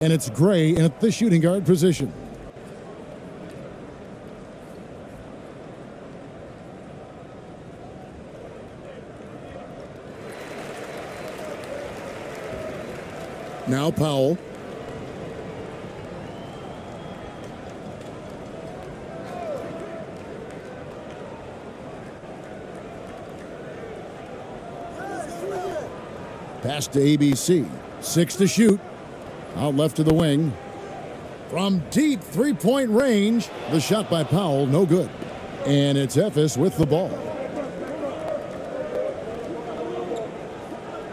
And it's Gray in at the shooting guard position. Now Powell. Pass to ABC. 6 to shoot. Out left to the wing. From deep three-point range. The shot by Powell, no good. And it's Efes with the ball.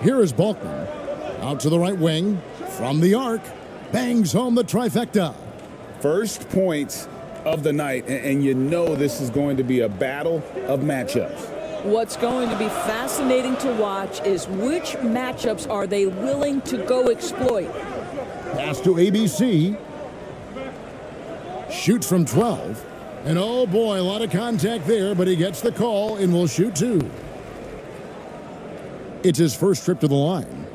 Here is Balkman. Out to the right wing. From the arc. Bangs home the trifecta. First points of the night, and you know this is going to be a battle of matchups. What's going to be fascinating to watch is which matchups are they willing to go exploit. Pass to ABC. Shoots from 12. And oh boy, a lot of contact there, but he gets the call and will shoot 2. It's his first trip to the line.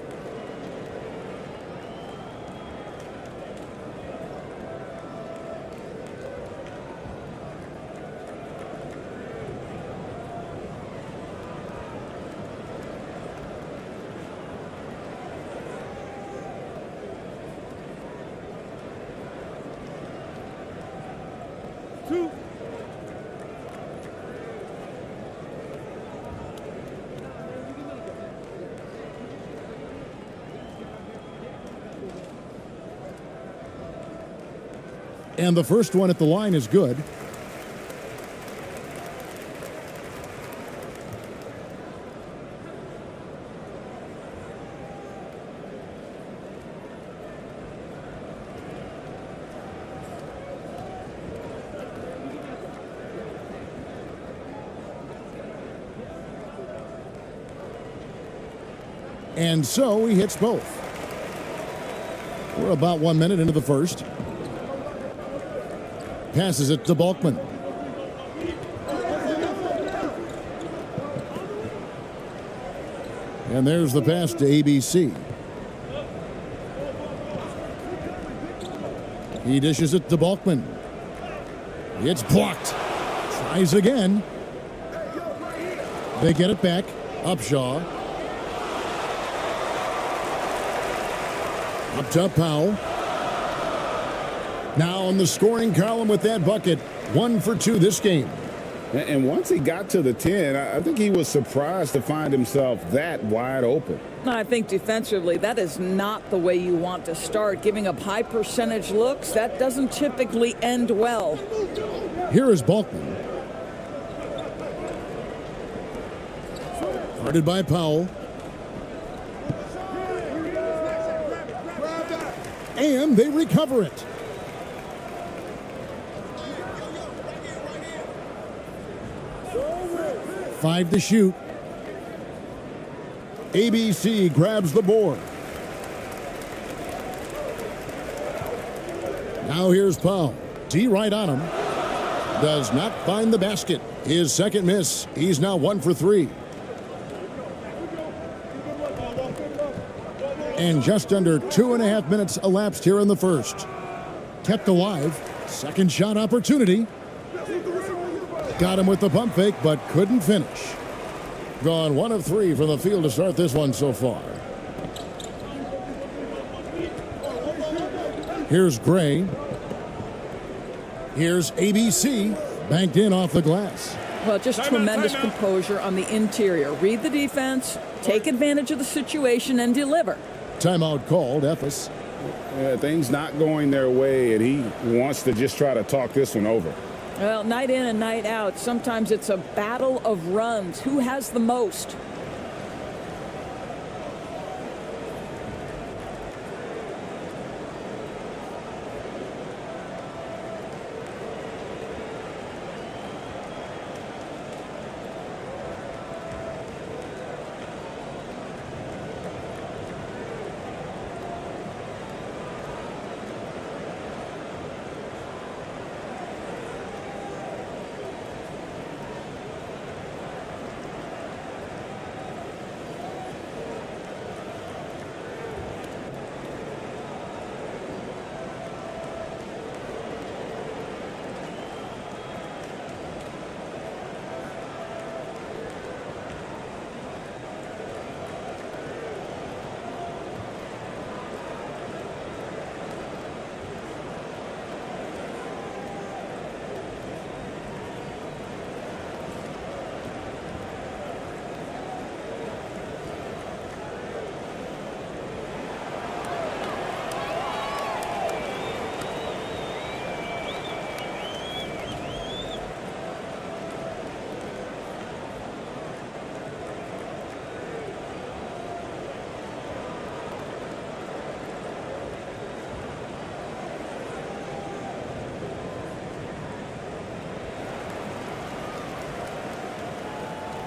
And the first one at the line is good. And so he hits both. We're about 1 minute into the first. Passes it to Balkman. And there's the pass to ABC. He dishes it to Balkman. It's blocked. Tries again. They get it back. Upshaw. Up top, Powell. Now on the scoring column with that bucket. 1 for 2 this game. And once he got to the 10, I think he was surprised to find himself that wide open. I think defensively, that is not the way you want to start. Giving up high percentage looks, that doesn't typically end well. Here is Balkman. Guarded by Powell. And they recover it. Five to shoot. ABC grabs the board. Now here's Powell. D right on him. Does not find the basket. His second miss. He's now 1 for 3. And just under 2.5 minutes elapsed here in the first. Kept alive. Second shot opportunity. Got him with the pump fake, but couldn't finish. Gone 1 of 3 from the field to start this one so far. Here's Gray. Here's ABC. Banked in off the glass. Well, just tremendous composure on the interior. Read the defense, take advantage of the situation, and deliver. Timeout called, Efes. Things not going their way, and he wants to just try to talk this one over. Well, night in and night out, sometimes it's a battle of runs. Who has the most?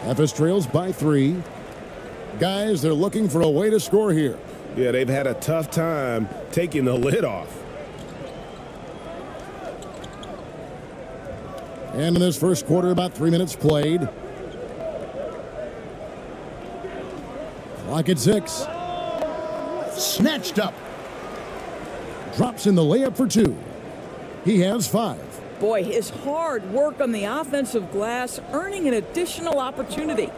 Memphis trails by 3. Guys, they're looking for a way to score here. Yeah, they've had a tough time taking the lid off. And in this first quarter, about 3 minutes played. Clock at 6. Snatched up. Drops in the layup for 2. He has 5. Boy, his hard work on the offensive glass earning an additional opportunity.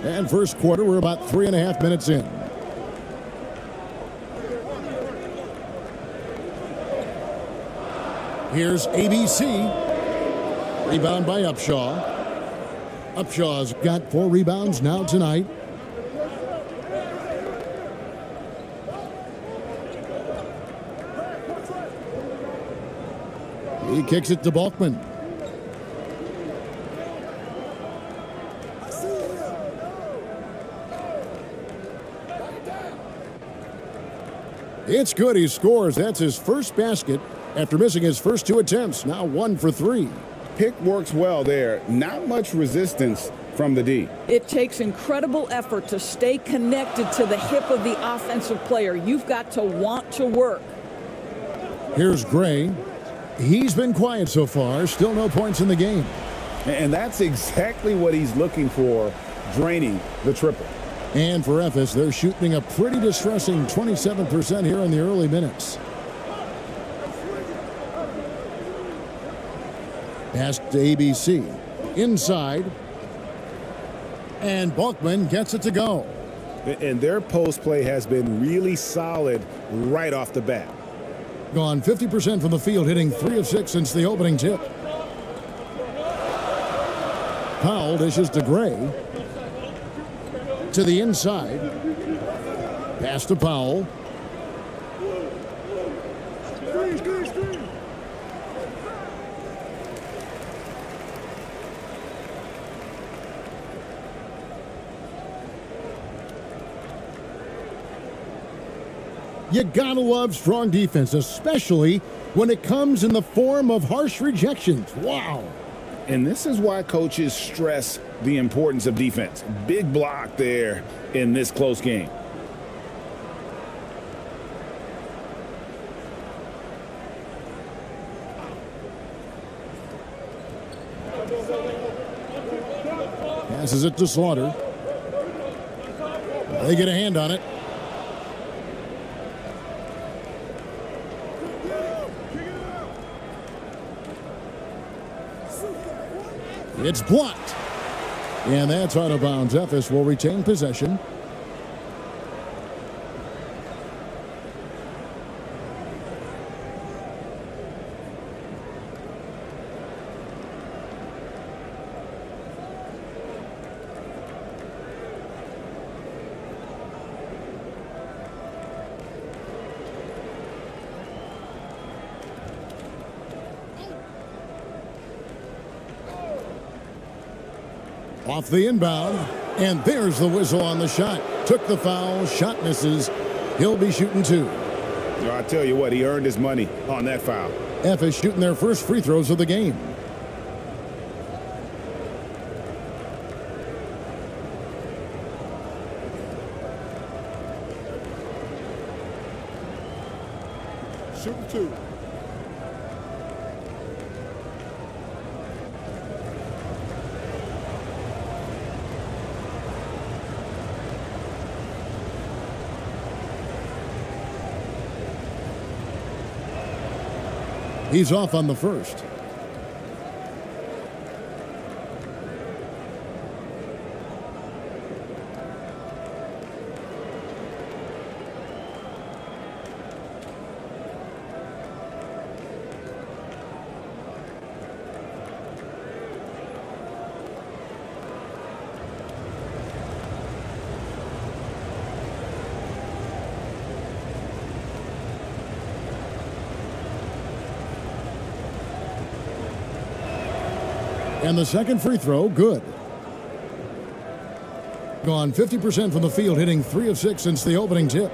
And first quarter, we're about 3.5 minutes in. Here's ABC. Rebound by Upshaw. Upshaw's got 4 rebounds now tonight. He kicks it to Balkman. It's good. He scores. That's his first basket after missing his first 2 attempts. Now 1 for 3. Pick works well there. Not much resistance from the D. It takes incredible effort to stay connected to the hip of the offensive player. You've got to want to work. Here's Gray. He's been quiet so far. Still no points in the game. And that's exactly what he's looking for, draining the triple. And for Memphis, they're shooting a pretty distressing 27% here in the early minutes. Pass to ABC. Inside. And Balkman gets it to go. And their post play has been really solid right off the bat. Gone 50% from the field, hitting 3 of 6 since the opening tip. Powell dishes to Gray. To the inside. Pass to Powell. You gotta love strong defense, especially when it comes in the form of harsh rejections. Wow. And this is why coaches stress the importance of defense. Big block there in this close game. Passes it to Slaughter. They get a hand on it. It's blocked. And that's out of bounds. Memphis will retain possession. Off the inbound, and there's the whistle on the shot. Took the foul, shot misses. He'll be shooting 2. I tell you what, he earned his money on that foul. Memphis shooting their first free throws of the game. Shooting 2. He's off on the first. And the second free throw, good. Gone 50% from the field, hitting 3 of 6 since the opening tip.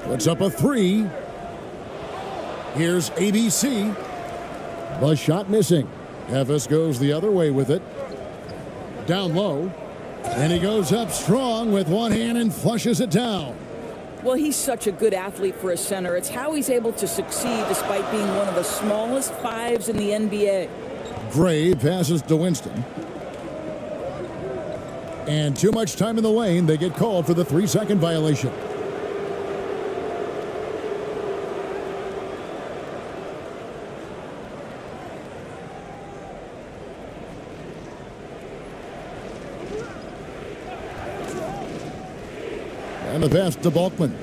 Puts up a three. Here's ABC. The shot missing. Efes goes the other way with it. Down low. And he goes up strong with one hand and flushes it down. Well, he's such a good athlete for a center. It's how he's able to succeed despite being one of the smallest fives in the NBA. Gray passes to Winston. And too much time in the lane. They get called for the 3-second violation. And the pass to Balkman.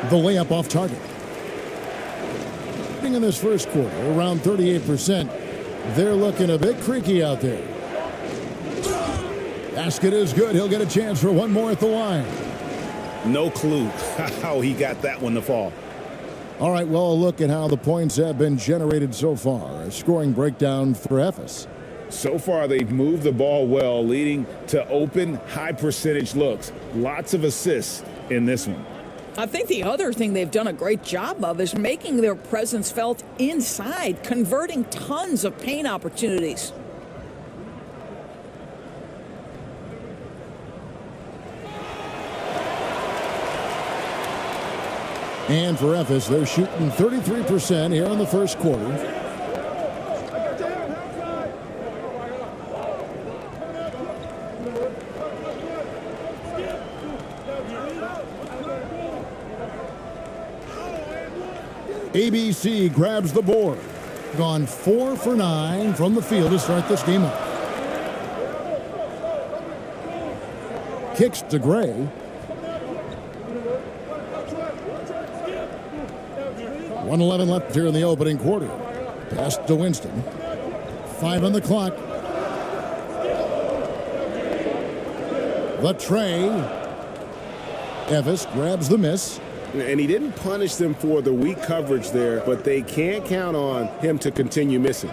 The layup off target. In this first quarter, around 38%. They're looking a bit creaky out there. Basket is good. He'll get a chance for one more at the line. No clue how he got that one to fall. All right, well, a look at how the points have been generated so far. A scoring breakdown for Efes. So far, they've moved the ball well, leading to open, high-percentage looks. Lots of assists in this one. I think the other thing they've done a great job of is making their presence felt inside, converting tons of paint opportunities. And for Efes, they're shooting 33% here in the first quarter. ABC grabs the board. Gone 4 for 9 from the field to start this game off. Kicks to Gray. .111 left here in the opening quarter. Pass to Winston. 5 on the clock. The tray. Efes grabs the miss. And he didn't punish them for the weak coverage there, but they can't count on him to continue missing.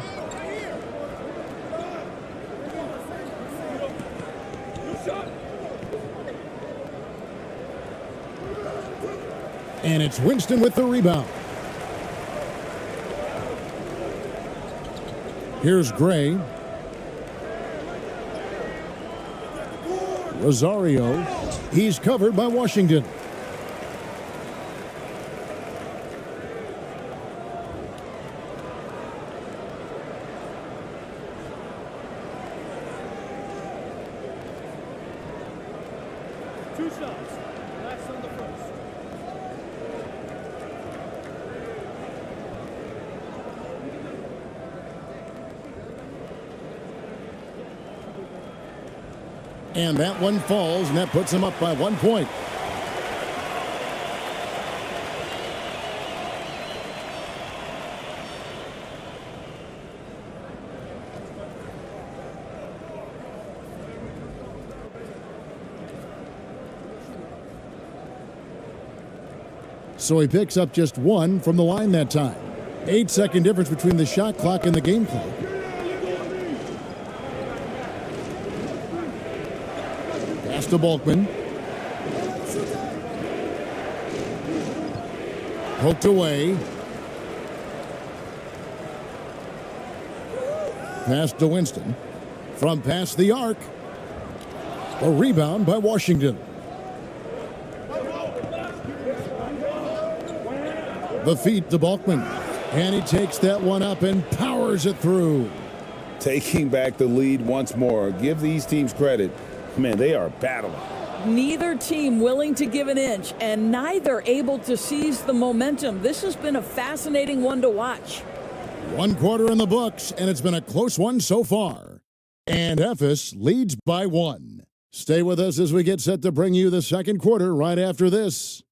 And it's Winston with the rebound. Here's Gray. Rosario. He's covered by Washington. And that one falls, and that puts him up by 1 point. So he picks up just 1 from the line that time. 8-second difference between the shot clock and the game clock. Pass to Balkman. Poked away. Pass to Winston. From past the arc. A rebound by Washington. The feed to Balkman. And he takes that one up and powers it through. Taking back the lead once more. Give these teams credit. Man, they are battling. Neither team willing to give an inch, and neither able to seize the momentum. This has been a fascinating one to watch. 1 quarter in the books, and it's been a close one so far. And Efes leads by 1. Stay with us as we get set to bring you the second quarter right after this.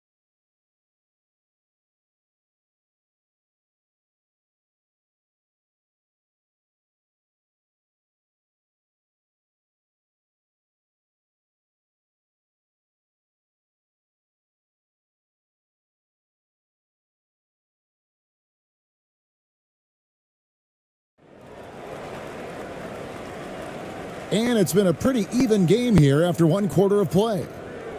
And it's been a pretty even game here after one quarter of play.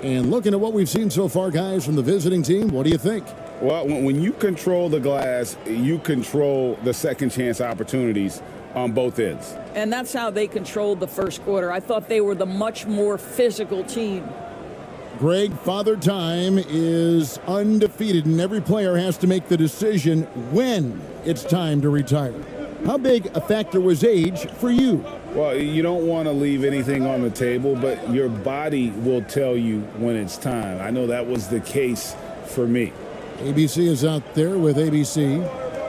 And looking at what we've seen so far, guys, from the visiting team, what do you think? Well, when you control the glass, you control the second chance opportunities on both ends. And that's how they controlled the first quarter. I thought they were the much more physical team. Greg, Father Time is undefeated, and every player has to make the decision when it's time to retire. How big a factor was age for you? Well, you don't want to leave anything on the table, but your body will tell you when it's time. I know that was the case for me. ABC is out there with ABC,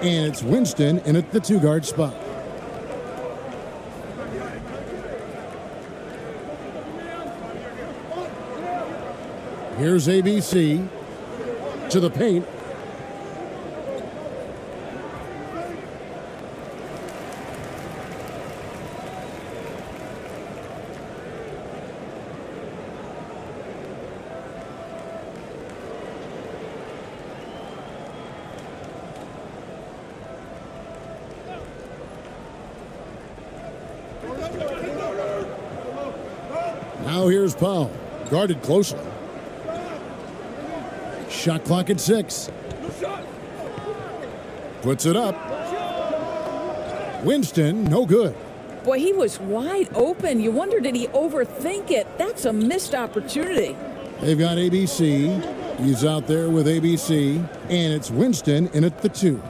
and it's Winston in at the two-guard spot. Here's ABC to the paint. Now here's Powell, guarded closely. Shot clock at 6. Puts it up. Winston, no good. Boy, he was wide open. You wonder, did he overthink it? That's a missed opportunity. They've got ABC. He's out there with ABC. And it's Winston in at the 2.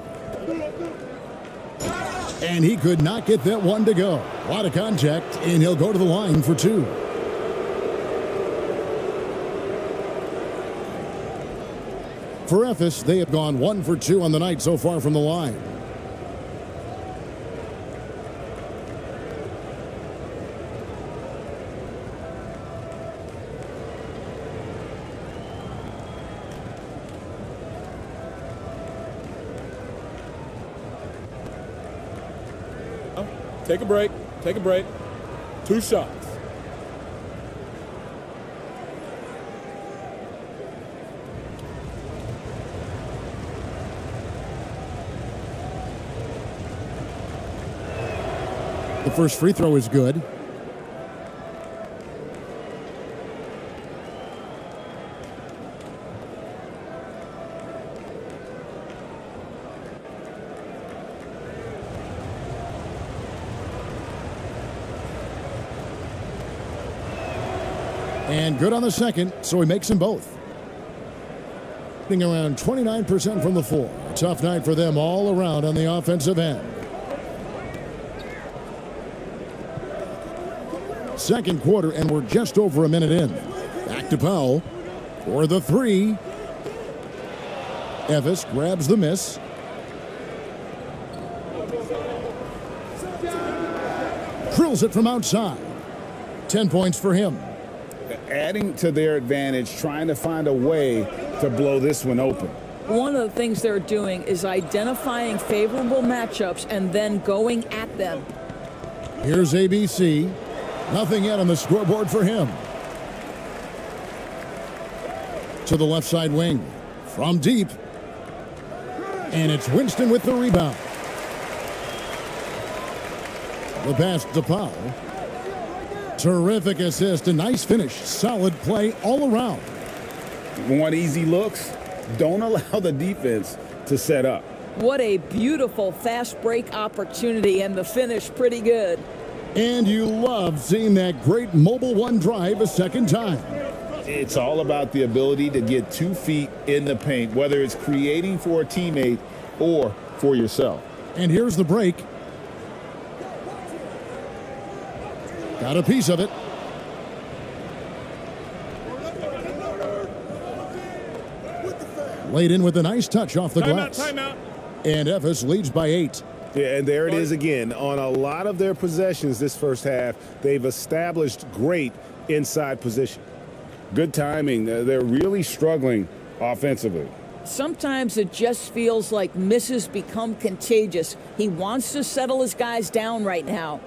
And he could not get that one to go. A lot of contact, and he'll go to the line for 2. For Ephes, they have gone 1 for 2 on the night so far from the line. Take a break. Take a break. 2 shots. The first free throw is good. And good on the second, so he makes them both. Hitting around 29% from the floor. A tough night for them all around on the offensive end. Second quarter, and we're just over a minute in. Back to Powell for the 3. Ephes grabs the miss. Drills it from outside. 10 points for him. Adding to their advantage, trying to find a way to blow this one open. One of the things they're doing is identifying favorable matchups and then going at them. Here's ABC. Nothing yet on the scoreboard for him. To the left side wing. From deep. And it's Winston with the rebound. The pass to Powell. Terrific assist. A nice finish. Solid play all around. Want easy looks? Don't allow the defense to set up. What a beautiful fast break opportunity, and the finish pretty good. And you love seeing that great mobile one drive a second time. It's all about the ability to get 2 feet in the paint, whether it's creating for a teammate or for yourself. And here's the break. Got a piece of it. Laid in with a nice touch off the glass. Timeout. And Ephes leads by 8. Yeah, and there it is again. On a lot of their possessions this first half, they've established great inside position. Good timing. They're really struggling offensively. Sometimes it just feels like misses become contagious. He wants to settle his guys down right now.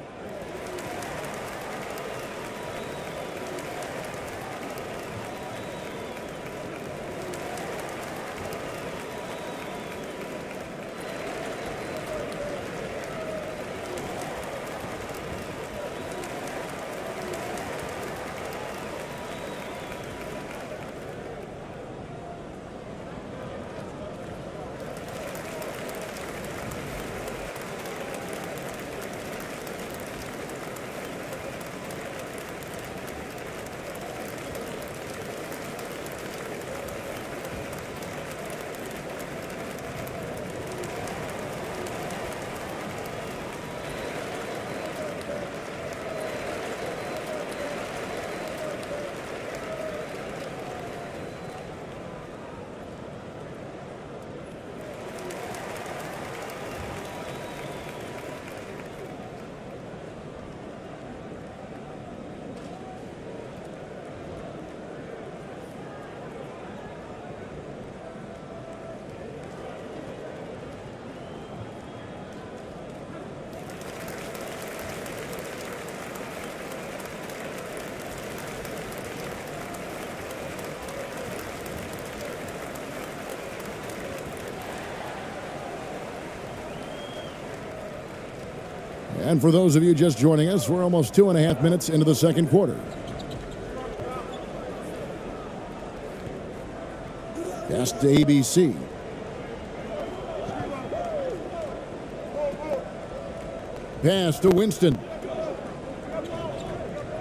And for those of you just joining us, we're almost 2.5 minutes into the second quarter. Pass to ABC. Pass to Winston.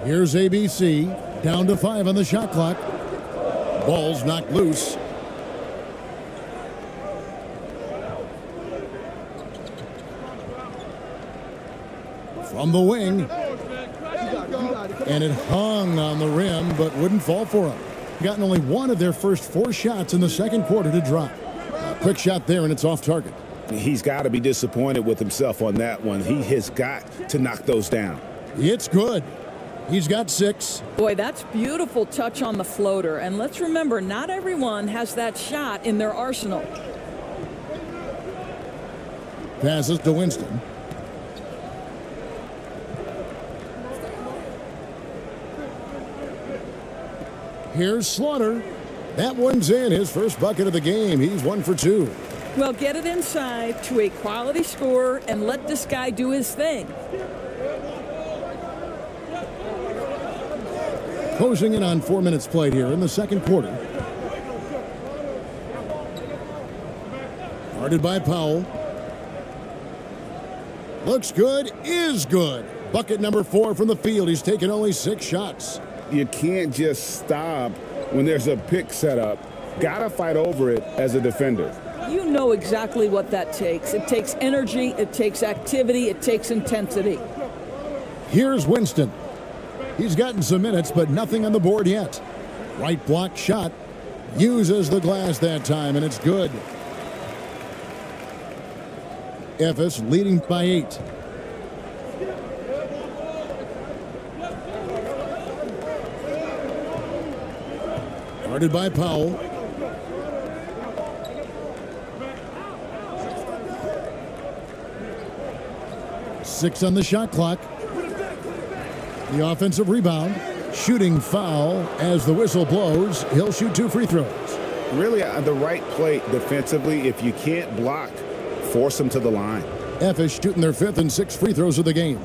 Here's ABC. Down to 5 on the shot clock. Ball's knocked loose. From the wing. And it hung on the rim, but wouldn't fall for him. Gotten only one of their first 4 shots in the second quarter to drop. A quick shot there, and it's off target. He's got to be disappointed with himself on that one. He has got to knock those down. It's good. He's got 6. Boy, that's beautiful touch on the floater. And let's remember, not everyone has that shot in their arsenal. Passes to Winston. Here's Slaughter. That one's in. His first bucket of the game. He's 1 for 2. Well, get it inside to a quality scorer and let this guy do his thing. Closing in on 4 minutes played here in the second quarter. Guarded by Powell. Looks good, is good. Bucket number 4 from the field. He's taken only 6 shots. You can't just stop when there's a pick set up. Got to fight over it as a defender. You know exactly what that takes. It takes energy, it takes activity, it takes intensity. Here's Winston. He's gotten some minutes, but nothing on the board yet. Right block shot. Uses the glass that time, and it's good. Ephes leading by 8. Guarded by Powell. Six on the shot clock. The offensive rebound. Shooting foul as the whistle blows. He'll shoot 2 free throws. Really the right play defensively. If you can't block, force them to the line. Ephes shooting their 5th and 6th free throws of the game.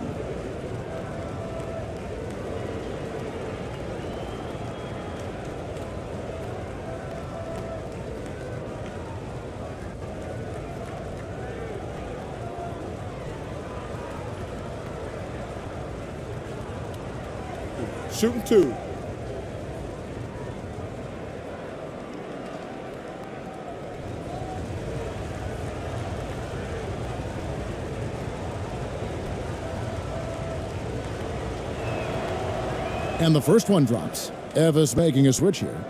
Shooting 2. And the first one drops. Ephes making a switch here.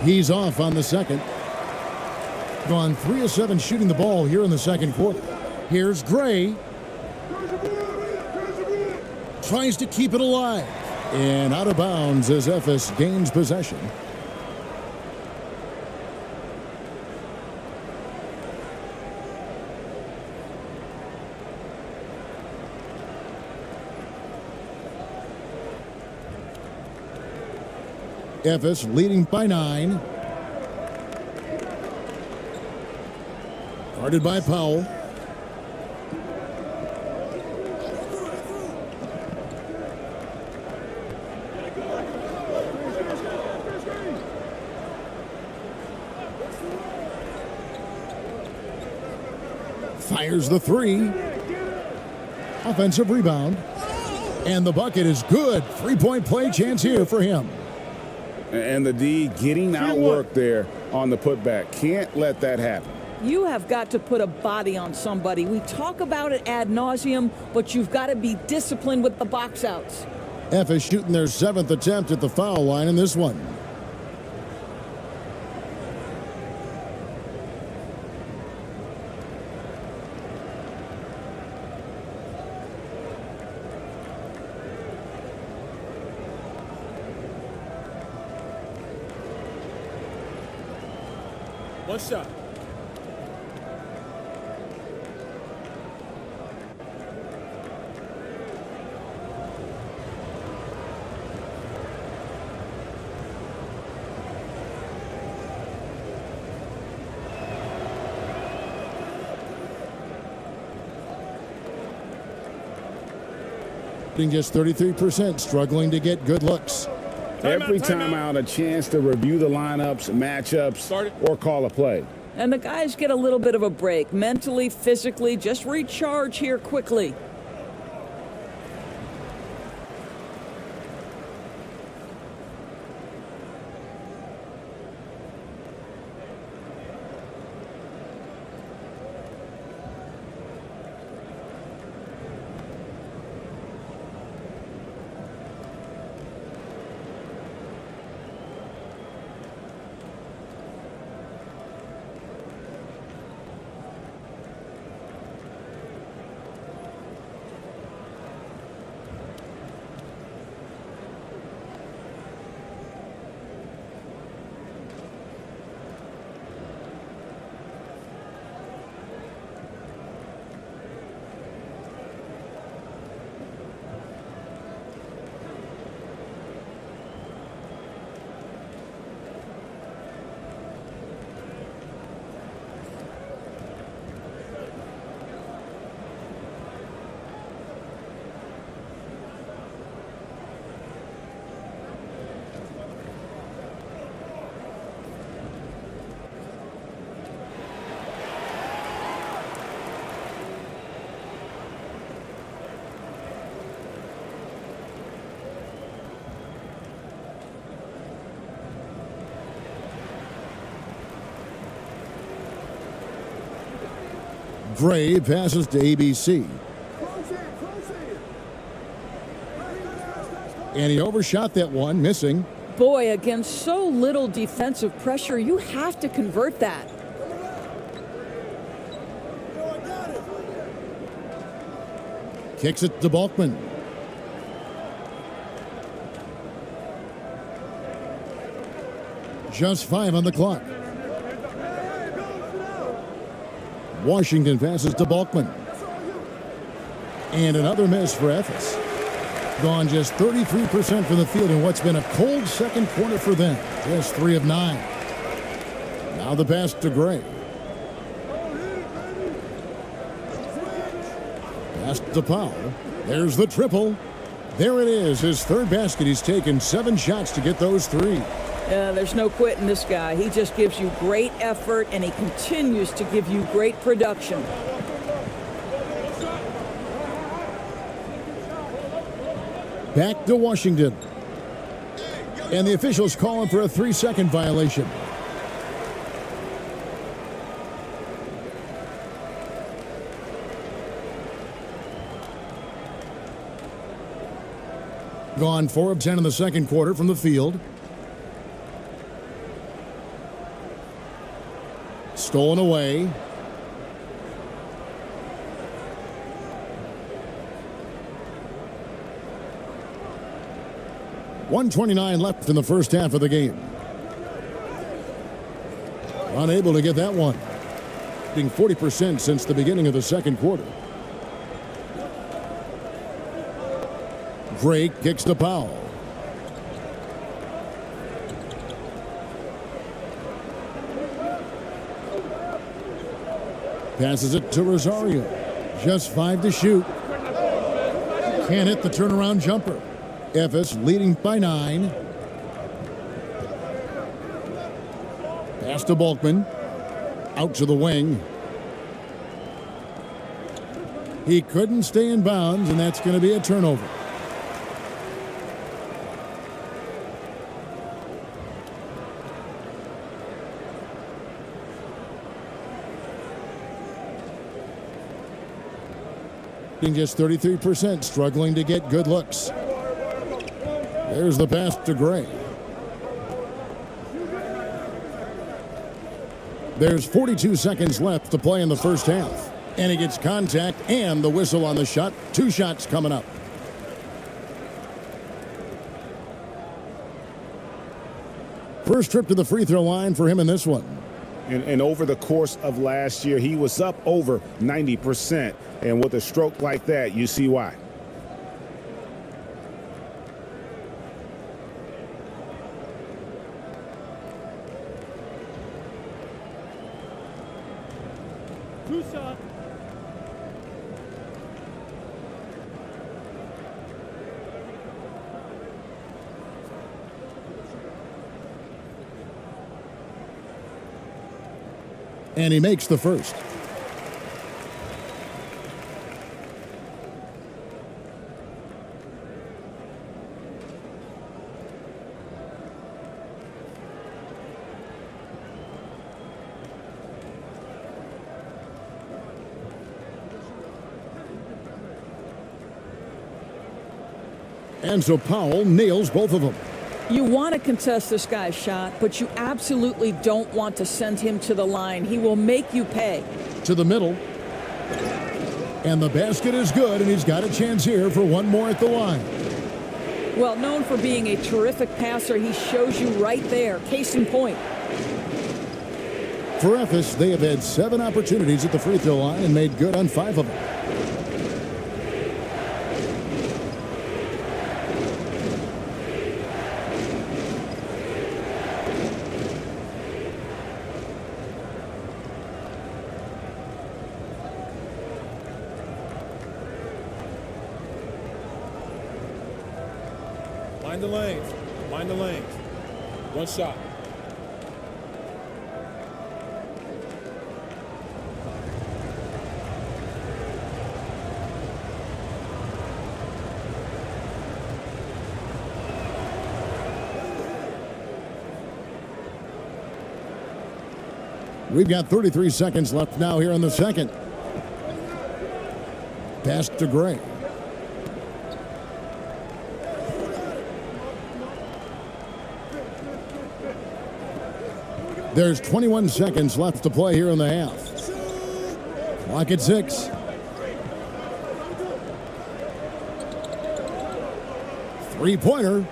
He's off on the second. Gone 3 of 7 shooting the ball here in the second quarter. Here's Gray. Tries to keep it alive. And out of bounds as Ephes gains possession. Ephes leading by 9. Guarded by Powell. Fires the 3. Offensive rebound. And the bucket is good. 3-point play chance here for him. And the D getting outworked there on the putback. Can't let that happen. You have got to put a body on somebody. We talk about it ad nauseum, but you've got to be disciplined with the box outs. Ephes shooting their 7th attempt at the foul line in this one. One shot. Shooting just 33%, struggling to get good looks. Every time out, a chance to review the lineups, matchups, or call a play. And the guys get a little bit of a break, mentally, physically, just recharge here quickly. Gray passes to ABC. And he overshot that one, missing. Boy, against so little defensive pressure, you have to convert that. Kicks it to Balkman. Just 5 on the clock. Washington passes to Balkman. And another miss for Efes. Gone just 33% from the field in what's been a cold second quarter for them. Just 3 of 9. Now the pass to Gray. Pass to Powell. There's the triple. There it is, his third basket. He's taken 7 shots to get those 3. There's no quitting this guy. He just gives you great effort, and he continues to give you great production. Back to Washington. And the officials call him for a 3-second violation. Gone 4 of 10 in the second quarter from the field. Stolen away. .129 left in the first half of the game. Unable to get that one. Being 40% since the beginning of the second quarter. Gray kicks to Powell. Passes it to Rosario. Just 5 to shoot. Can't hit the turnaround jumper. Efes leading by 9. Pass to Balkman. Out to the wing. He couldn't stay in bounds, and that's going to be a turnover. Just 33%, struggling to get good looks. There's the pass to Gray. There's 42 seconds left to play in the first half. And he gets contact and the whistle on the shot. 2 shots coming up. First trip to the free throw line for him in this one. And over the course of last year, he was up over 90%. And with a stroke like that, you see why. And he makes the first. And so Powell nails both of them. You want to contest this guy's shot, but you absolutely don't want to send him to the line. He will make you pay. To the middle. And the basket is good, and he's got a chance here for one more at the line. Well, known for being a terrific passer, he shows you right there. Case in point. For Ephes, they have had 7 opportunities at the free throw line and made good on 5 of them. Mind the lanes. Mind the lanes. One shot. We've got 33 seconds left now here in the second. Pass to Gray. There's 21 seconds left to play here in the half. Clock at 6. Three-pointer.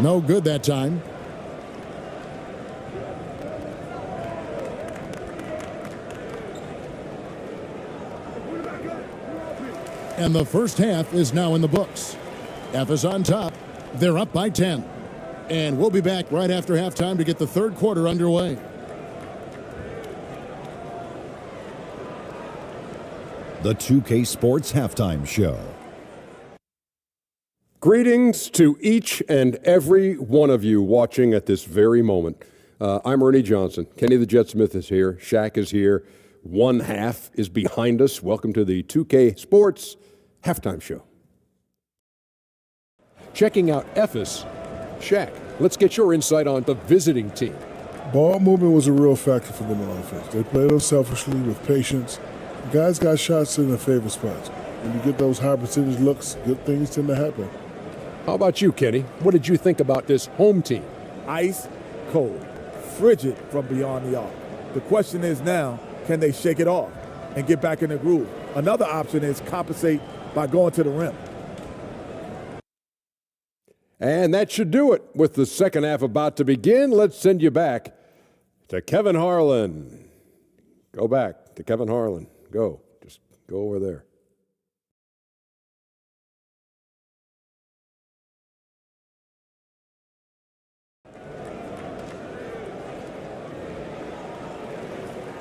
No good that time. And the first half is now in the books. Ephes on top. They're up by 10. And we'll be back right after halftime to get the third quarter underway. The 2K Sports Halftime Show. Greetings to each and every one of you watching at this very moment. I'm Ernie Johnson. Kenny the Jet Smith is here. Shaq is here. One half is behind us. Welcome to the 2K Sports Halftime Show. Checking out Ephes. Shaq, let's get your insight on the visiting team. Ball movement was a real factor for them on offense. They played unselfishly with patience. The guys got shots in their favorite spots. When you get those high percentage looks, good things tend to happen. How about you, Kenny? What did you think about this home team? Ice cold, frigid from beyond the arc. The question is now, can they shake it off and get back in the groove? Another option is compensate by going to the rim. And that should do it. With the second half about to begin, let's send you back to Kevin Harlan. Go back to Kevin Harlan. Go. Just go over there.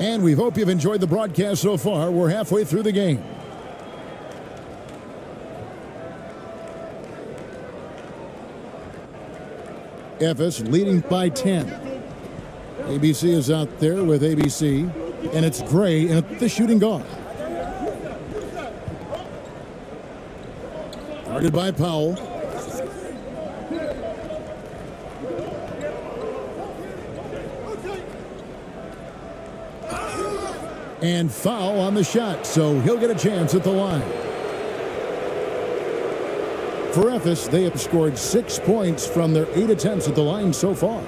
And we hope you've enjoyed the broadcast so far. We're halfway through the game. Ephes leading by 10. ABC is out there with ABC, and it's Gray and the shooting guard. Guarded by Powell. And foul on the shot, so he'll get a chance at the line. For Ephes, they have scored 6 points from their 8 attempts at the line so far.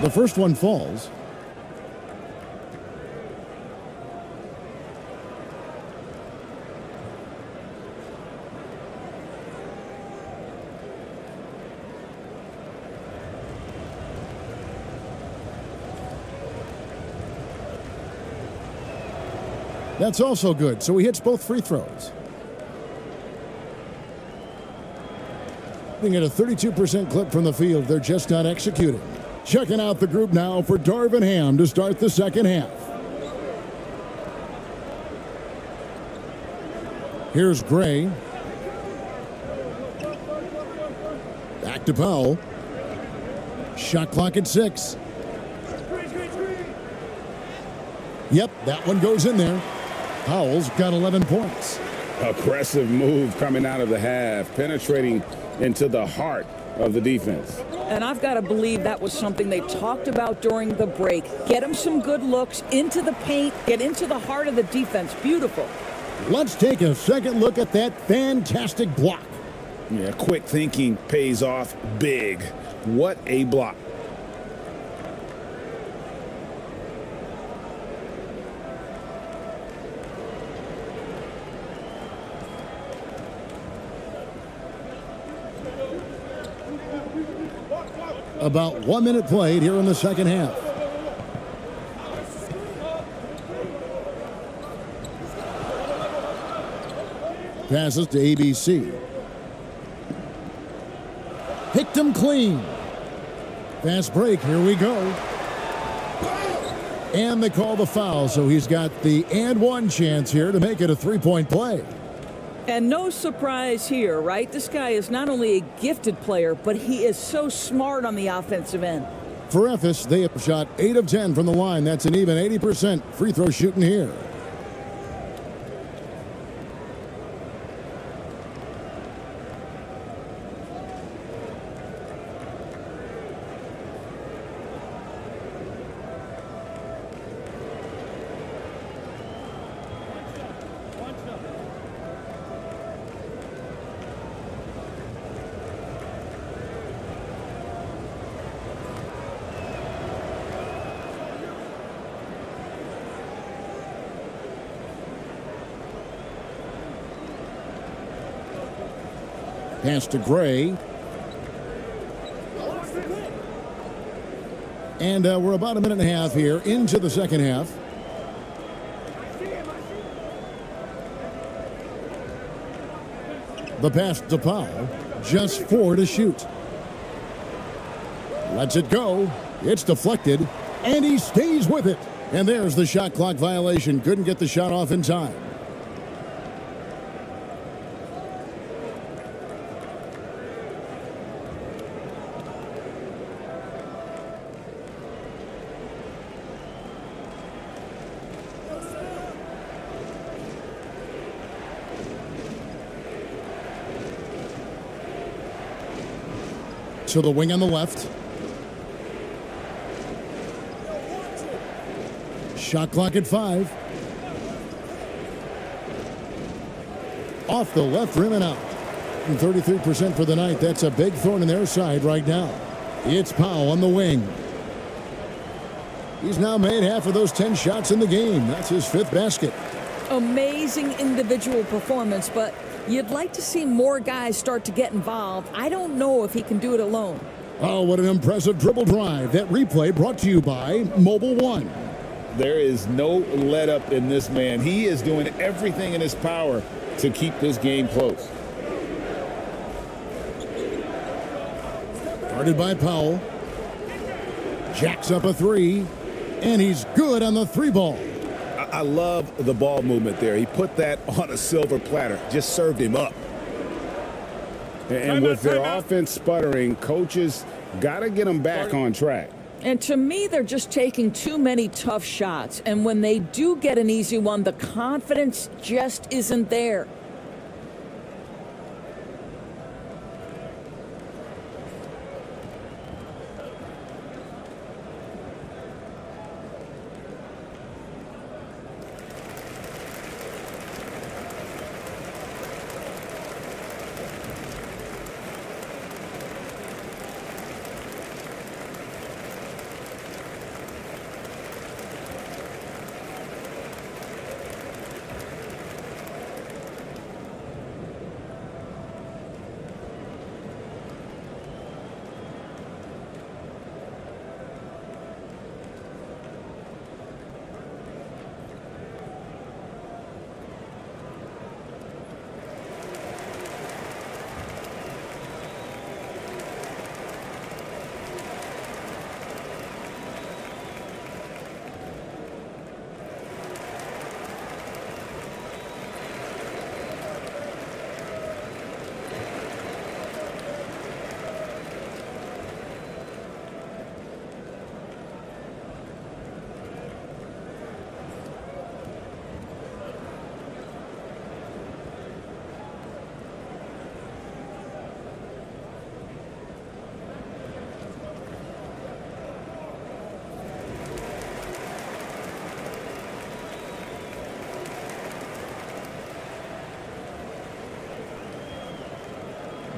The first one falls. That's also good, so he hits both free throws. Shooting at a 32% clip from the field. They're just not executing. Checking out the group now for Darvin Ham to start the second half. Here's Gray. Back to Powell. Shot clock at 6. Yep, that one goes in there. Powell's got 11 points. Aggressive move coming out of the half, penetrating into the heart of the defense. And I've got to believe that was something they talked about during the break. Get him some good looks into the paint, get into the heart of the defense. Beautiful. Let's take a second look at that fantastic block. Yeah, quick thinking pays off big. What a block. About 1 minute played here in the second half. Passes to ABC. Picked him clean. Fast break, here we go. And they call the foul, so he's got the and one chance here to make it a three-point play. And no surprise here, right? This guy is not only a gifted player, but he is so smart on the offensive end. For Ephes, they have shot 8 of 10 from the line. That's an even 80% free throw shooting here. Pass to Gray. And we're about a minute and a half here into the second half. The pass to Powell. Just 4 to shoot. Lets it go. It's deflected. And he stays with it. And there's the shot clock violation. Couldn't get the shot off in time. To the wing on the left. Shot clock at 5. Off the left rim and out. And 33% for the night. That's a big thorn in their side right now. It's Powell on the wing. He's now made half of those 10 shots in the game. That's his 5th basket. Amazing individual performance, but you'd like to see more guys start to get involved. I don't know if he can do it alone. Oh, what an impressive dribble drive. That replay brought to you by Mobile One. There is no let up in this man. He is doing everything in his power to keep this game close. Guarded by Powell. Jacks up a 3. And he's good on the 3 ball. I love the ball movement there. He put that on a silver platter, just served him up. And with their offense sputtering, coaches got to get them back on track. And to me, they're just taking too many tough shots. And when they do get an easy one, the confidence just isn't there.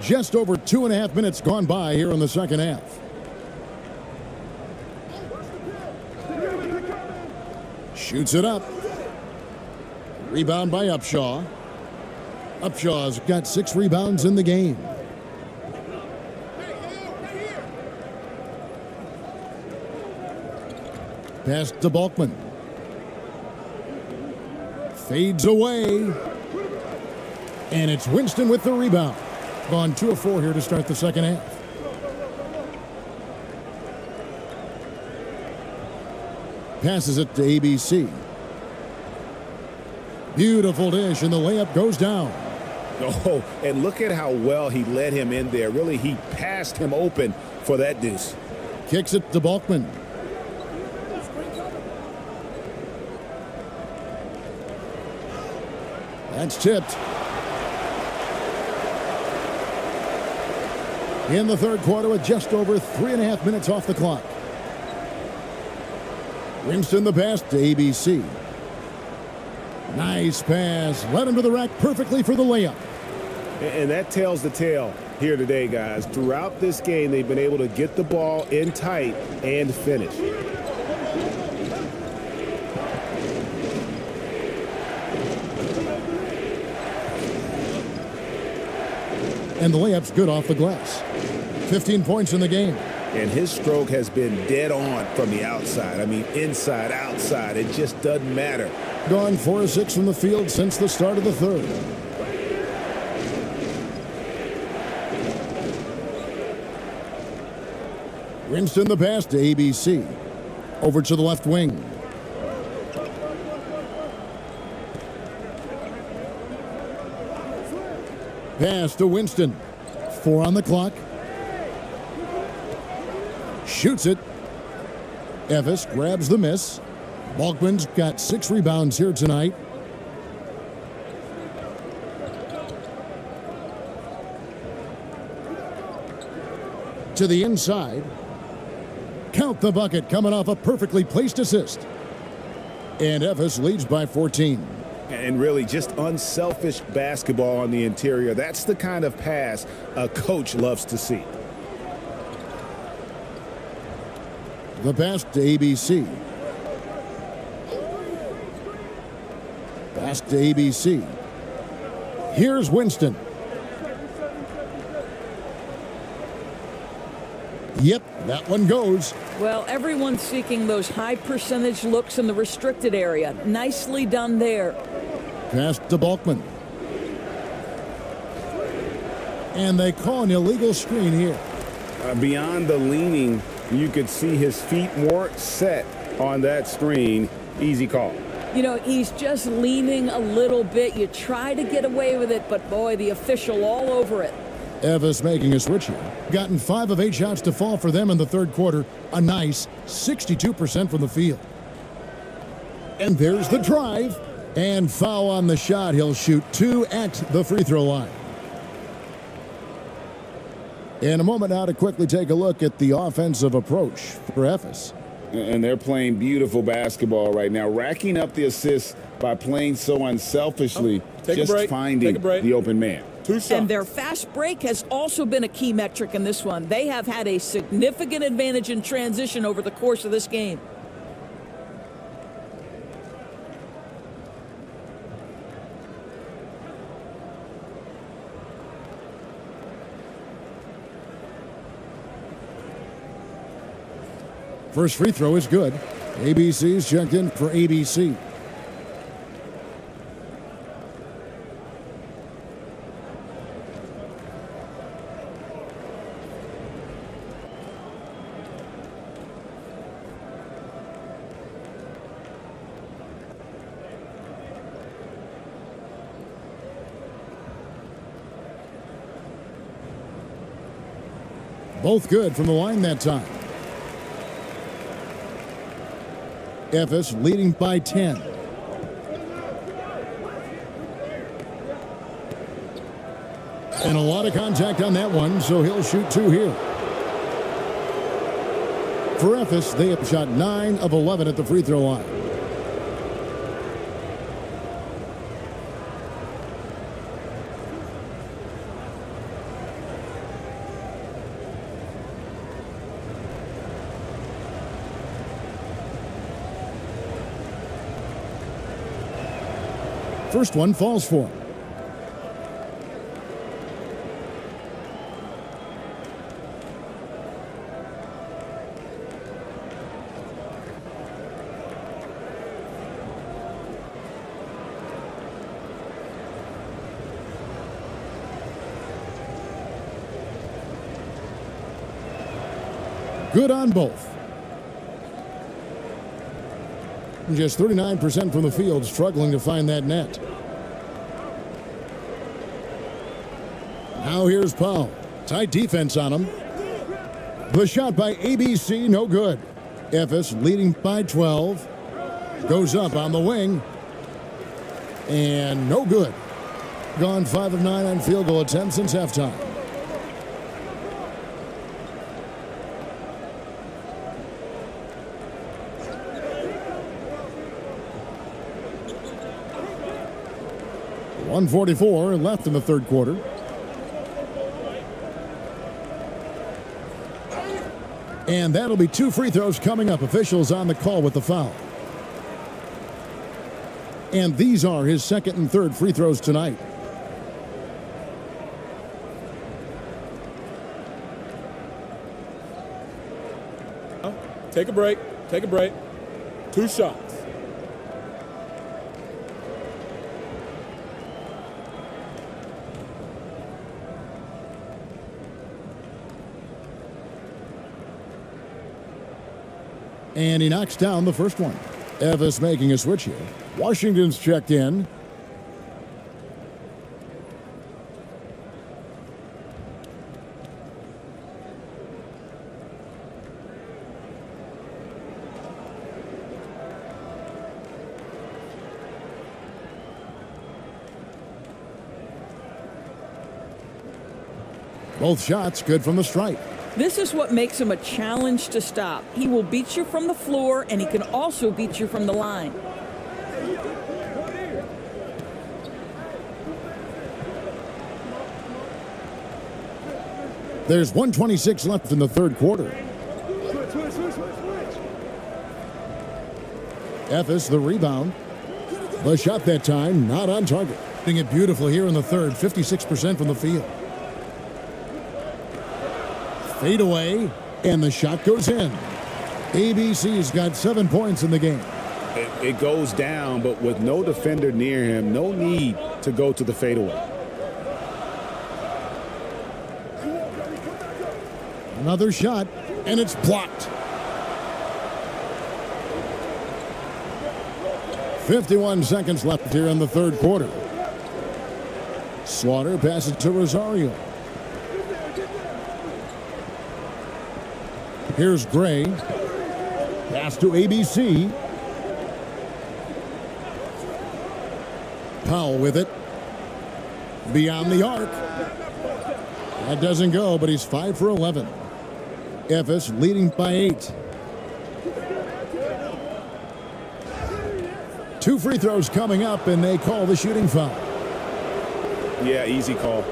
Just over 2.5 minutes gone by here in the second half. Shoots it up. Rebound by Upshaw. Upshaw's got 6 rebounds in the game. Pass to Balkman. Fades away. And it's Winston with the rebound. Gone 2 of 4 here to start the second half. Passes it to ABC. Beautiful dish, and the layup goes down. Oh, and look at how well he led him in there. Really, he passed him open for that deuce. Kicks it to Balkman. That's tipped. In the third quarter with just over 3.5 minutes off the clock. Winston the pass to ABC. Nice pass. Led him to the rack perfectly for the layup. And that tells the tale here today, guys. Throughout this game, they've been able to get the ball in tight and finish. And the layup's good off the glass. 15 points in the game. And his stroke has been dead on from the outside. I mean, inside, outside. It just doesn't matter. Gone 4 of 6 from the field since the start of the third. Winston the pass to ABC. Over to the left wing. Pass to Winston. 4 on the clock. Shoots it. Evis grabs the miss. Balkman's got 6 rebounds here tonight. To the inside. Count the bucket coming off a perfectly placed assist. And Evis leads by 14. And really just unselfish basketball on the interior. That's the kind of pass a coach loves to see. The pass to ABC. Pass to ABC. Here's Winston. Yep, that one goes. Well, everyone's seeking those high percentage looks in the restricted area. Nicely done there. Pass to Balkman. And they call an illegal screen here. Beyond the leaning, you could see his feet weren't set on that screen. Easy call. You know, he's just leaning a little bit. You try to get away with it, but boy, the official all over it. Evis making a switch here. Gotten 5 of 8 shots to fall for them in the third quarter. A nice 62% from the field. And there's the drive. And foul on the shot. He'll shoot 2 at the free throw line. In a moment now to quickly take a look at the offensive approach for Evis. And they're playing beautiful basketball right now, racking up the assists by playing so unselfishly, just finding the open man. 2 shots. And their fast break has also been a key metric in this one. They have had a significant advantage in transition over the course of this game. First free throw is good. ABC's checked in for ABC. Both good from the line that time. Evis leading by 10. And a lot of contact on that one, so he'll shoot 2 here. For Evis, they have shot 9 of 11 at the free throw line. First one falls for him. Good on both. Just 39% from the field, struggling to find that net. Now here's Powell. Tight defense on him. The shot by ABC, no good. Efes leading by 12. Goes up on the wing. And no good. Gone 5 of 9 on field goal attempts since halftime. .144 left in the third quarter. And that'll be 2 free throws coming up. Officials on the call with the foul. And these are his second and third free throws tonight. Take a break. Take a break. 2 shots. And he knocks down the first one. Efes making a switch here. Washington's checked in. Both shots good from the stripe. This is what makes him a challenge to stop. He will beat you from the floor, and he can also beat you from the line. There's 1:26 left in the third quarter. Efes the rebound. The shot that time not on target. Hitting it beautiful here in the third, 56% from the field. Fade away, and the shot goes in. ABC's got 7 points in the game. It goes down, but with no defender near him, no need to go to the fadeaway. Another shot, and it's blocked. 51 seconds left here in the third quarter. Slaughter passes to Rosario. Here's Gray. Pass to ABC. Powell with it. Beyond the arc. That doesn't go, but he's 5 for 11. Efes leading by 8. 2 free throws coming up, and they call the shooting foul. Yeah, easy call.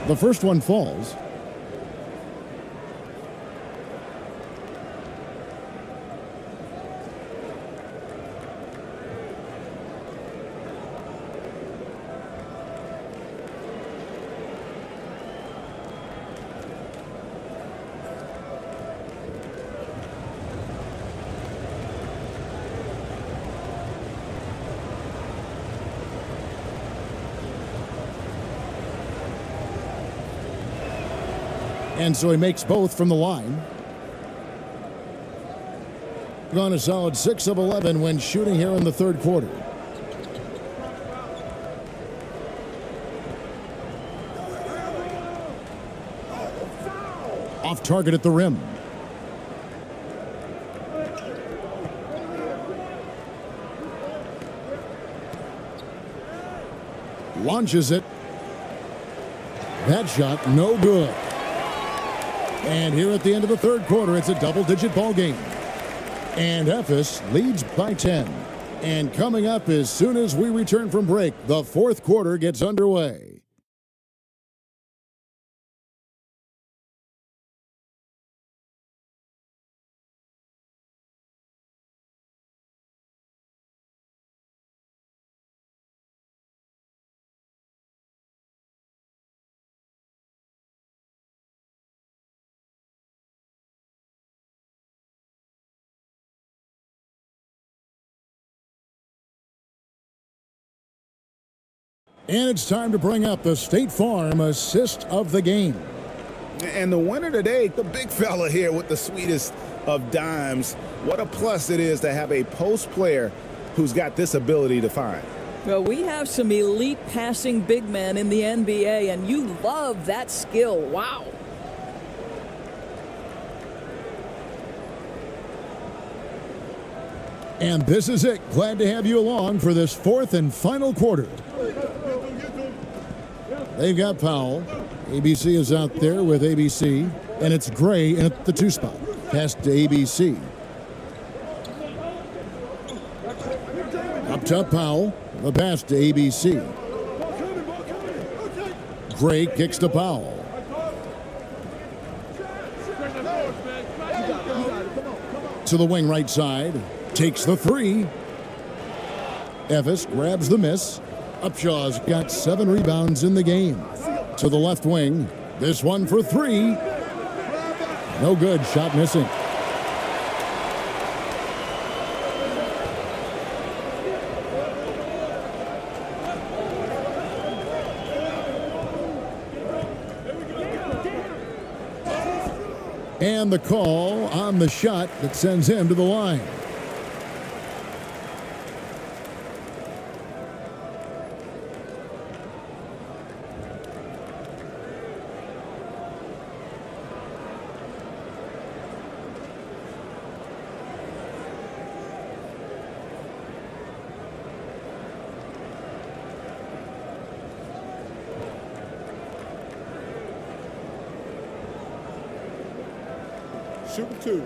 The first one falls. And so he makes both from the line. Gone a solid 6 of 11 when shooting here in the third quarter. Off target at the rim. launches it. That shot, no good. And here at the end of the third quarter, it's a double-digit ball game. And Ephes leads by 10. And coming up as soon as we return from break, the fourth quarter gets underway. And it's time to bring up the State Farm assist of the game. And the winner today, the big fella here with the sweetest of dimes. What a plus it is to have a post player who's got this ability to find. Well, we have some elite passing big men in the NBA, and you love that skill. Wow. And this is it. Glad to have you along for this fourth and final quarter. They've got Powell. ABC is out there with ABC, and it's Gray in at the 2 spot. Pass to ABC. Up top, Powell. The pass to ABC. Gray kicks to Powell. To the wing right side. Takes the 3. Ephes grabs the miss. Upshaw's got 7 rebounds in the game. To the left wing. This one for 3. No good. Shot missing. And the call on the shot that sends him to the line. Shooting 2.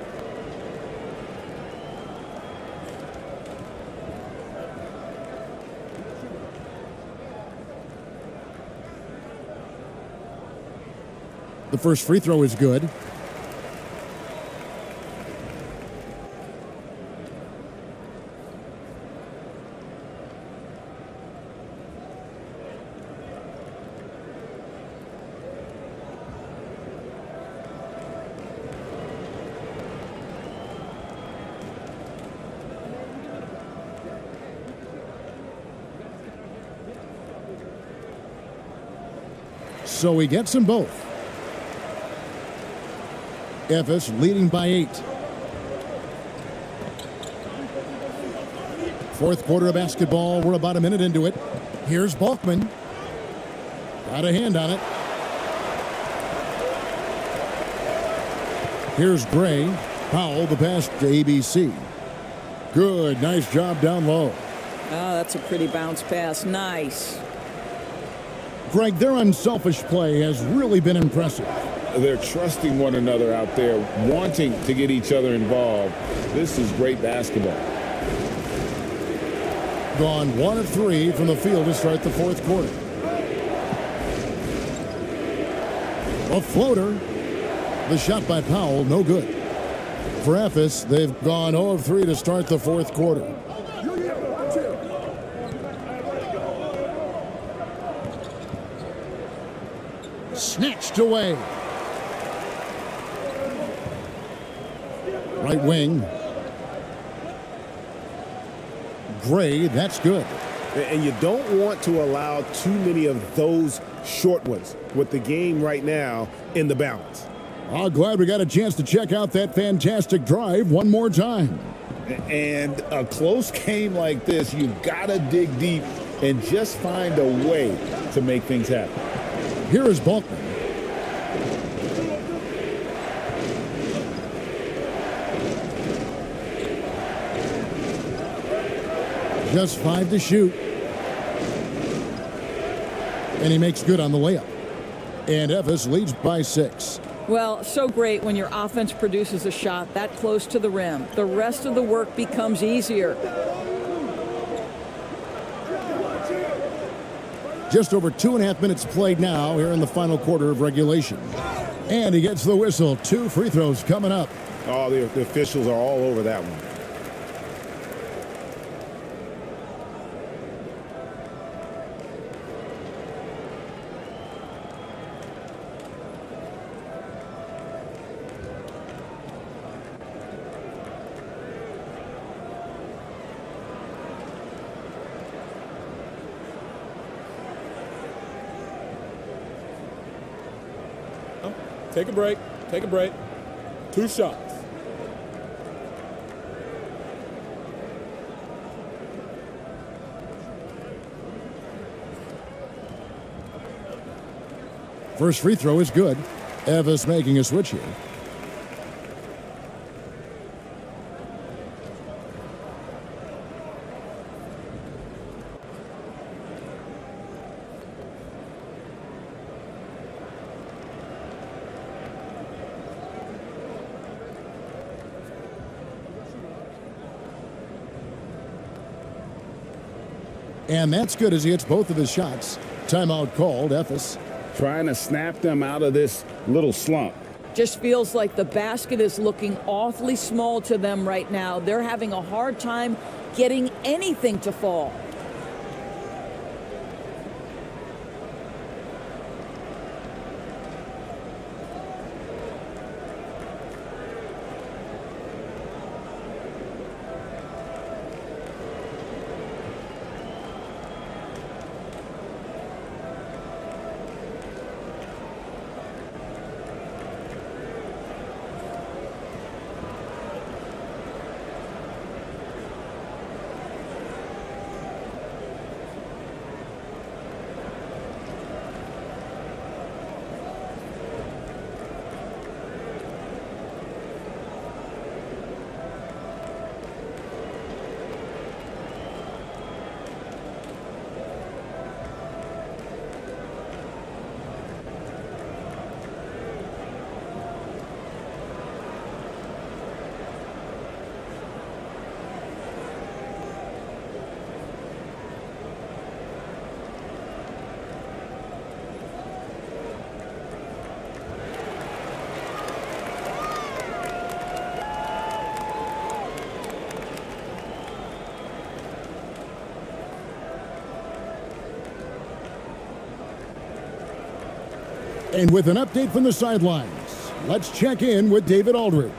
The first free throw is good. So he gets them both. Ephes leading by 8. Fourth quarter of basketball. We're about a minute into it. Here's Balkman. Got a hand on it. Here's Gray. Powell, the pass to ABC. Good. Nice job down low. Oh, that's a pretty bounce pass. Nice. Greg, their unselfish play has really been impressive. They're trusting one another out there, wanting to get each other involved. This is great basketball. Gone 1 of 3 from the field to start the fourth quarter. A floater. The shot by Powell, no good. For Ephes, they've gone 0 of 3 to start the fourth quarter. Snatched away. Right wing. Gray, that's good. And you don't want to allow too many of those short ones with the game right now in the balance. Oh, glad we got a chance to check out that fantastic drive one more time. And a close game like this, you've got to dig deep and just find a way to make things happen. Here is Balkman. Just 5 to shoot. And he makes good on the layup. And Efes leads by 6. Well, so great when your offense produces a shot that close to the rim. The rest of the work becomes easier. Just over 2.5 minutes played now here in the final quarter of regulation. And he gets the whistle. 2 free throws coming up. Oh, the officials are all over that one. Take a break. Take a break. 2 shots. First free throw is good. Efes making a switch here. And that's good as he hits both of his shots. Timeout called, Efes. Trying to snap them out of this little slump. Just feels like the basket is looking awfully small to them right now. They're having a hard time getting anything to fall. And with an update from the sidelines, let's check in with David Aldridge.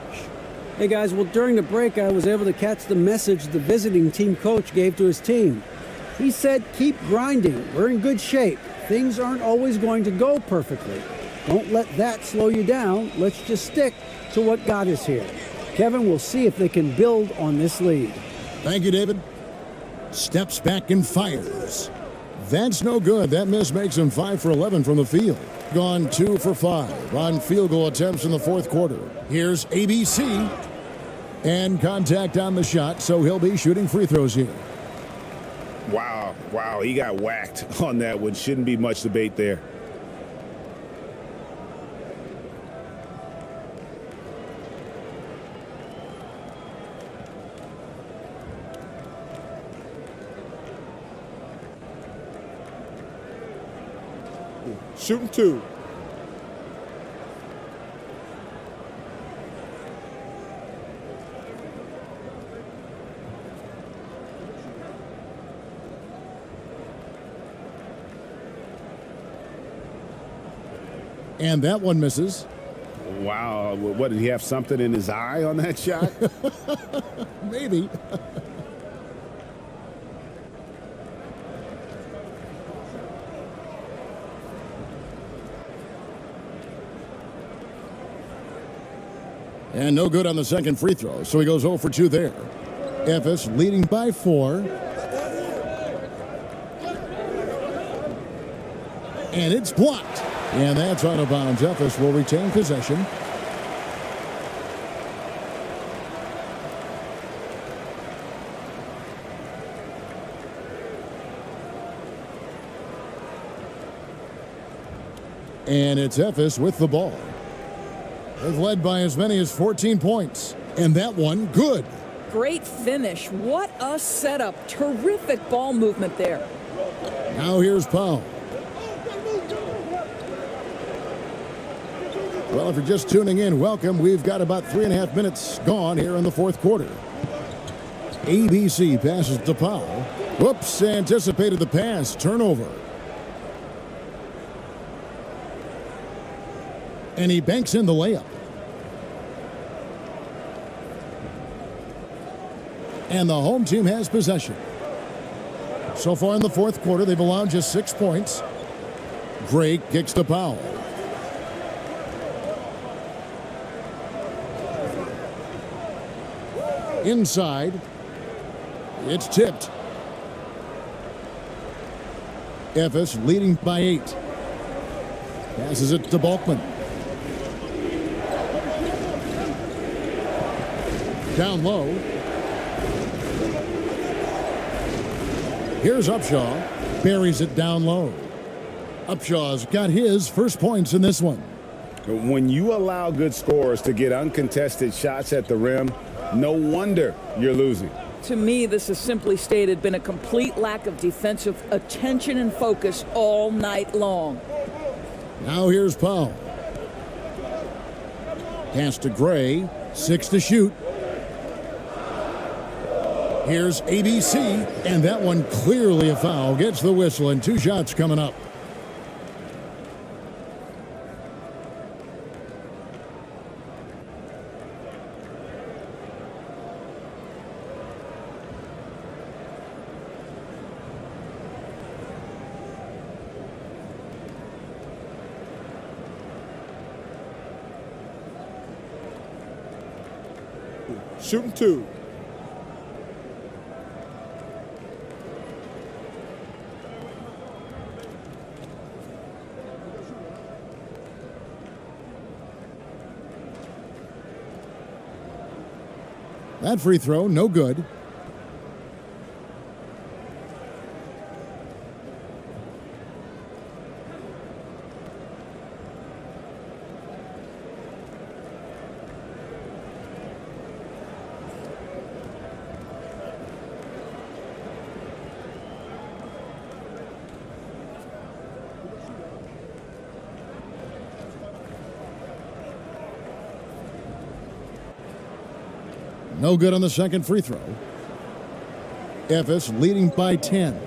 Hey guys, well during the break I was able to catch the message the visiting team coach gave to his team. He said, keep grinding, we're in good shape. Things aren't always going to go perfectly. Don't let that slow you down, let's just stick to what got us here. Kevin will see if they can build on this lead. Thank you, David. Steps back and fires. That's no good. That miss makes him 5 for 11 from the field. Gone 2 for 5 on field goal attempts in the fourth quarter. Here's ABC. And contact on the shot, so he'll be shooting free throws here. Wow, he got whacked on that one. Shouldn't be much debate there. Shooting 2. And that one misses. Wow, what, did he have something in his eye on that shot? Maybe. And no good on the second free throw, so he goes 0 for 2 there. Efes leading by 4. And it's blocked. And that's out of bounds. Efes will retain possession. And it's Ephes with the ball. They've led by as many as 14 points. And that one, good. Great finish. What a setup. Terrific ball movement there. Now here's Powell. Well, if you're just tuning in, welcome. We've got about 3.5 minutes gone here in the fourth quarter. ABC passes to Powell. Whoops, anticipated the pass. Turnover. And he banks in the layup. And the home team has possession. So far in the fourth quarter, they've allowed just 6 points. Gray kicks to Powell. Inside. It's tipped. Ephes leading by 8. Passes it to Balkman. Down low. Here's Upshaw. Buries it down low. Upshaw's got his first points in this one. When you allow good scorers to get uncontested shots at the rim, no wonder you're losing. To me, this has simply stated been a complete lack of defensive attention and focus all night long. Now here's Powell. Pass to Gray. 6 to shoot. Here's ABC, and that one clearly a foul. Gets the whistle, and 2 shots coming up. Shooting 2. That free throw, no good. No good on the second free throw. Ephes leading by 10.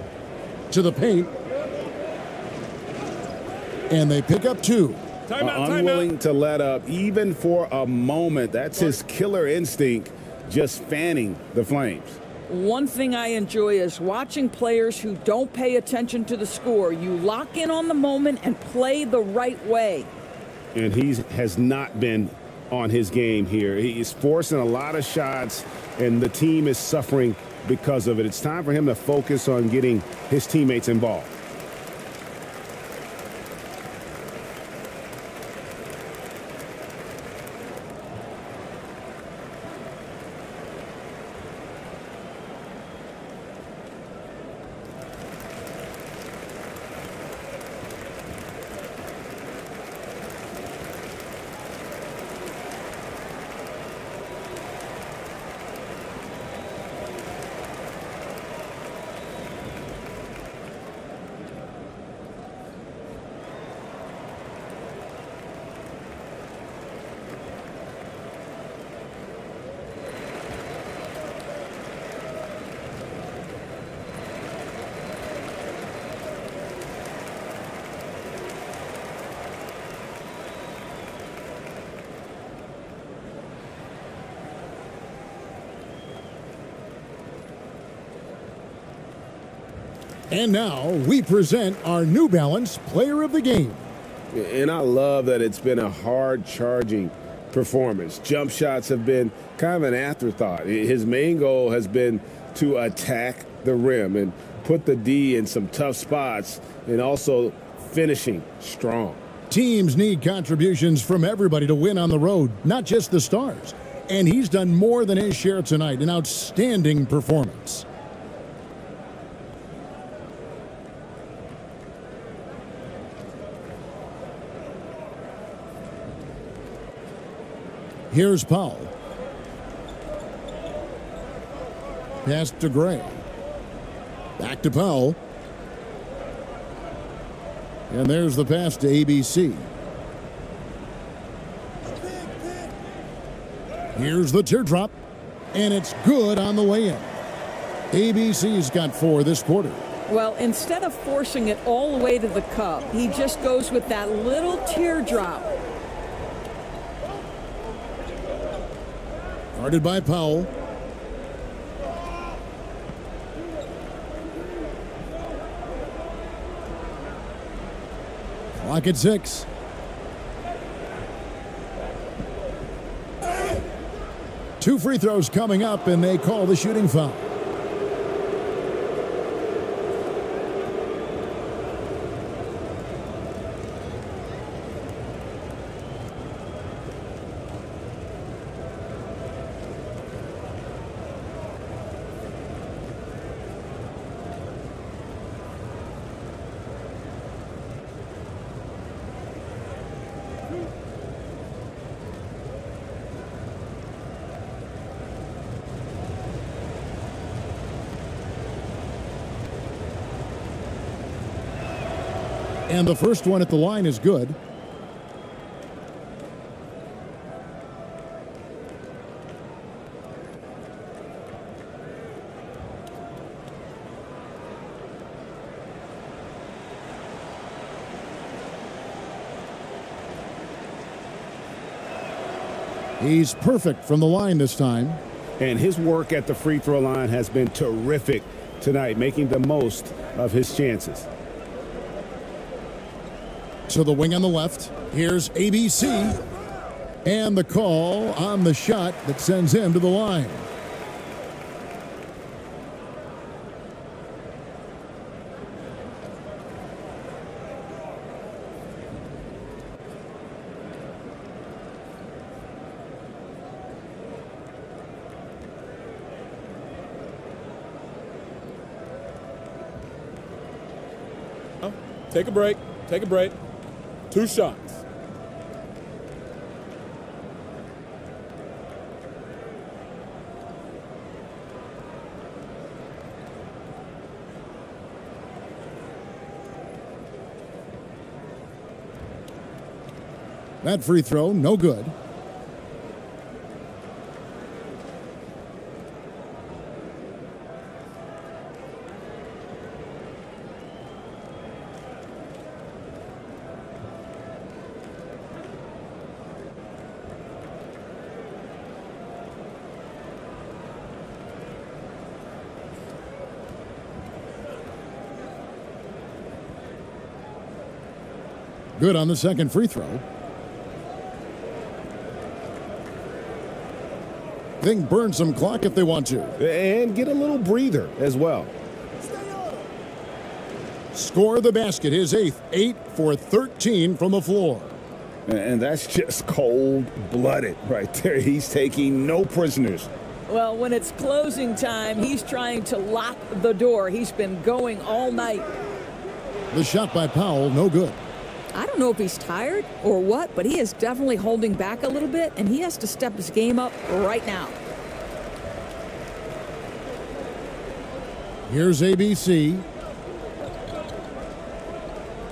To the paint. And they pick up 2. Unwilling to let up even for a moment. That's his killer instinct, just fanning the Flames. One thing I enjoy is watching players who don't pay attention to the score. You lock in on the moment and play the right way. And he has not been on his game here. He is forcing a lot of shots, and the team is suffering because of it. It's time for him to focus on getting his teammates involved. And now we present our New Balance Player of the Game. And I love that it's been a hard-charging performance. Jump shots have been kind of an afterthought. His main goal has been to attack the rim and put the D in some tough spots, and also finishing strong. Teams need contributions from everybody to win on the road, not just the stars. And he's done more than his share tonight. An outstanding performance. Here's Powell. Pass to Gray. Back to Powell. And there's the pass to ABC. Here's the teardrop. And it's good on the way in. ABC's got 4 this quarter. Well, instead of forcing it all the way to the cup, he just goes with that little teardrop. Guarded by Powell. Clock at 6. Two free throws coming up, and they call the shooting foul. And the first one at the line is good. He's perfect from the line this time. And his work at the free throw line has been terrific tonight, making the most of his chances. To the wing on the left. Here's ABC. And the call on the shot that sends him to the line. Take a break. Take a break. 2 shots. That free throw, no good. Good on the second free throw. They can burn some clock if they want to. And get a little breather as well. Score the basket, his 8th. 8 for 13 from the floor. And that's just cold-blooded right there. He's taking no prisoners. Well, when it's closing time, he's trying to lock the door. He's been going all night. The shot by Powell, no good. I don't know if he's tired or what, but he is definitely holding back a little bit, and he has to step his game up right now. Here's ABC.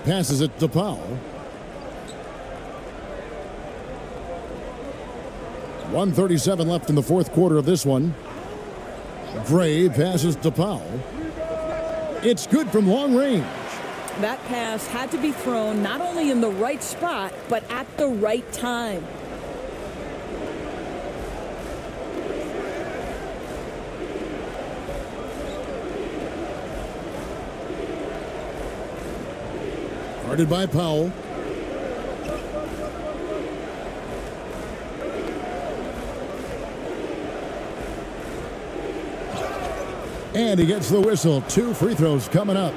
Passes it to Powell. 1:37 left in the fourth quarter of this one. Gray passes to Powell. It's good from long range. That pass had to be thrown not only in the right spot, but at the right time. Guarded by Powell. And he gets the whistle. 2 free throws coming up.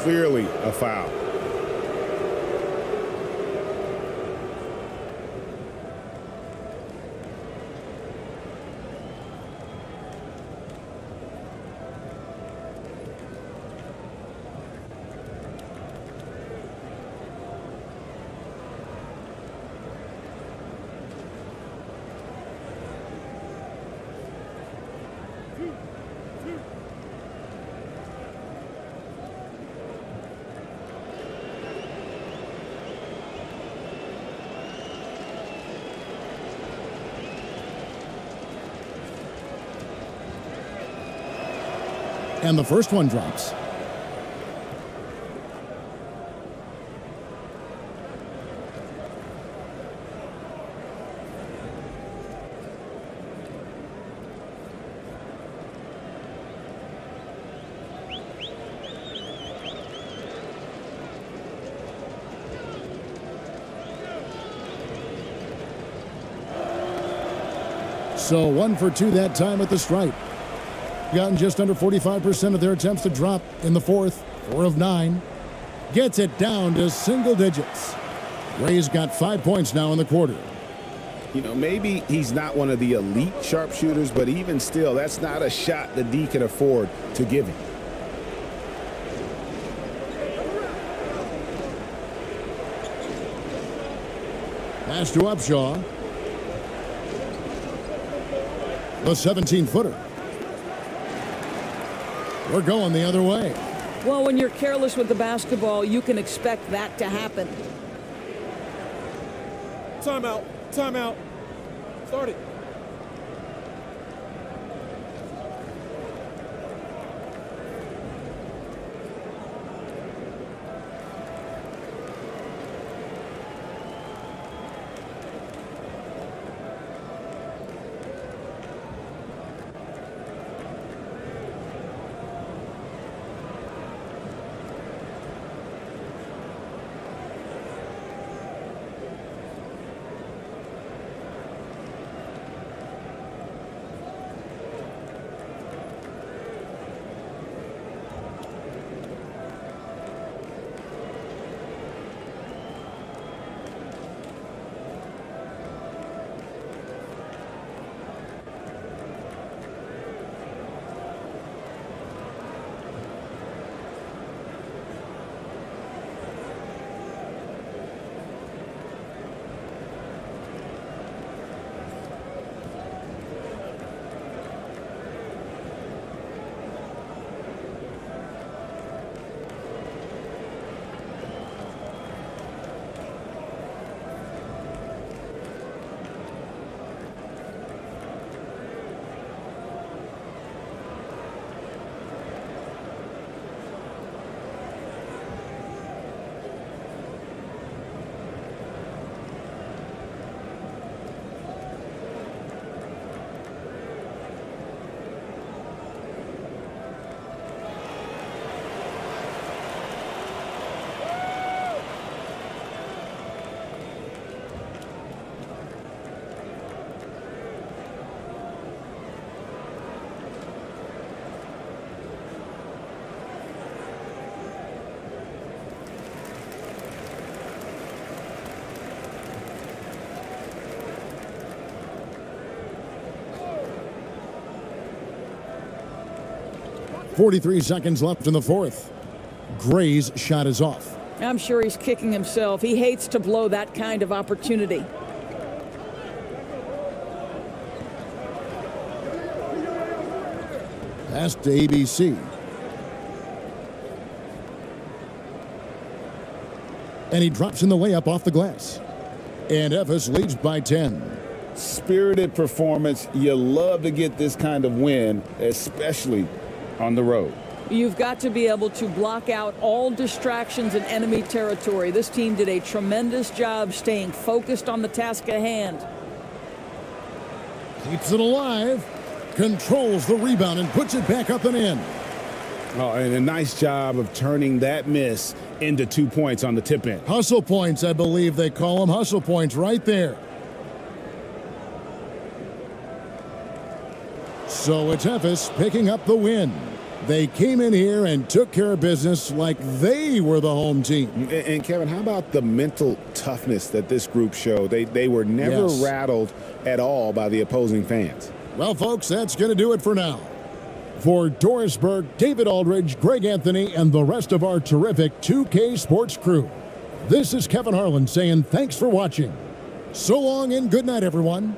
Clearly a foul. And the first one drops. So 1 for 2 that time at the stripe. Gotten just under 45% of their attempts to drop in the fourth. 4 of 9. Gets it down to single digits. Ray's got 5 points now in the quarter. You know, maybe he's not one of the elite sharpshooters, but even still, that's not a shot that D can afford to give him. Pass to Upshaw. The 17-footer. We're going the other way. Well, when you're careless with the basketball, you can expect that to happen. Timeout. Timeout. Start it. .43 seconds left in the fourth. Gray's shot is off. I'm sure he's kicking himself. He hates to blow that kind of opportunity. Pass to ABC. And he drops in the layup off the glass. And Ephes leads by 10. Spirited performance. You love to get this kind of win, especially on the road. You've got to be able to block out all distractions in enemy territory. This team did a tremendous job staying focused on the task at hand. Keeps it alive, controls the rebound and puts it back up and in. Oh, and a nice job of turning that miss into 2 points on the tip in. Hustle points, I believe they call them. Hustle points right there. So it's Ephes picking up the win. They came in here and took care of business like they were the home team. And Kevin, how about the mental toughness that this group showed? They were never rattled at all by the opposing fans. Well, folks, that's going to do it for now. For Doris Burke, David Aldridge, Greg Anthony, and the rest of our terrific 2K Sports crew, this is Kevin Harlan saying thanks for watching. So long and good night, everyone.